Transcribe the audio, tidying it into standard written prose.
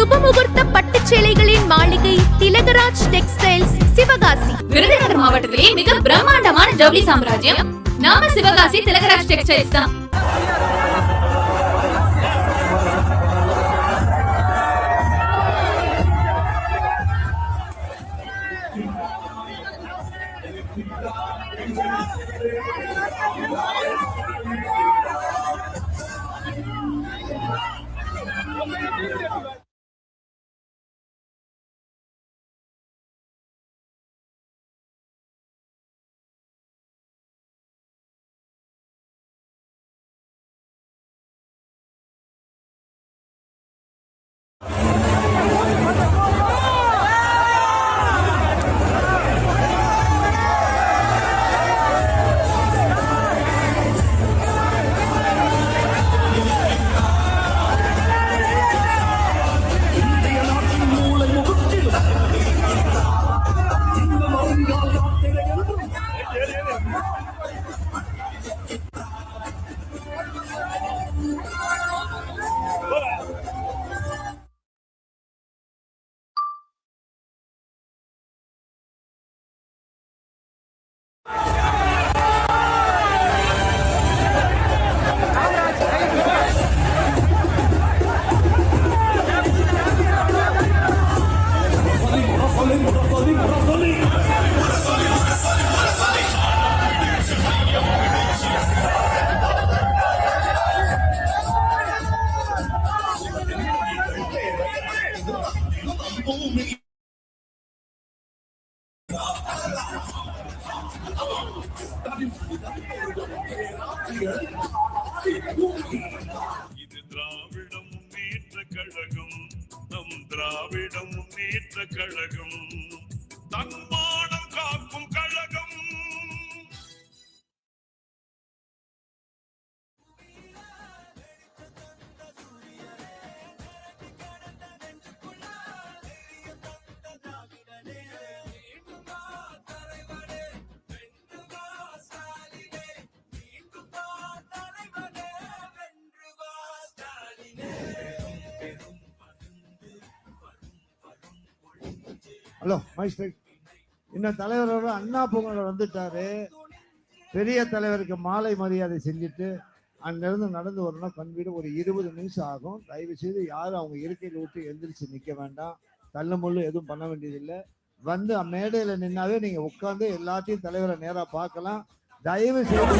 சுபமுகூர்த்த பட்டுச்சேலைகளின் மாளிகை திலகராஜ் டெக்ஸ்டைல்ஸ் சிவகாசி. விருதுநகர் மாவட்டத்திலேயே மிக பிரம்மாண்டமான ஜவுளி சாம்ராஜ்யம் நாம சிவகாசி திலகராஜ் டெக்ஸ்டைல்ஸ் தான். இது திராவிட முன்னேற்ற கழகம், நம் திராவிட முன்னேற்ற கழகம், தன்மானம் காக்கும் கழகம். ஹலோ மைஸ்டர், இன்னும் தலைவரோட அண்ணா பொங்கல் வந்துட்டாரு. பெரிய தலைவருக்கு மாலை மரியாதை செஞ்சுட்டு அங்கிருந்து நடந்து வரணும். கண்வீடு ஒரு 20 நிமிஷம் ஆகும். தயவு செய்து யாரும் அவங்க இருக்கையில் விட்டு எந்திரிச்சு நிற்க வேண்டாம். தள்ளு முள்ளு எதுவும் பண்ண வேண்டியதில்லை. வந்து மேடையில் நின்னாவே நீங்க உட்காந்து எல்லாத்தையும் தலைவரை நேராக பார்க்கலாம். தயவு செய்து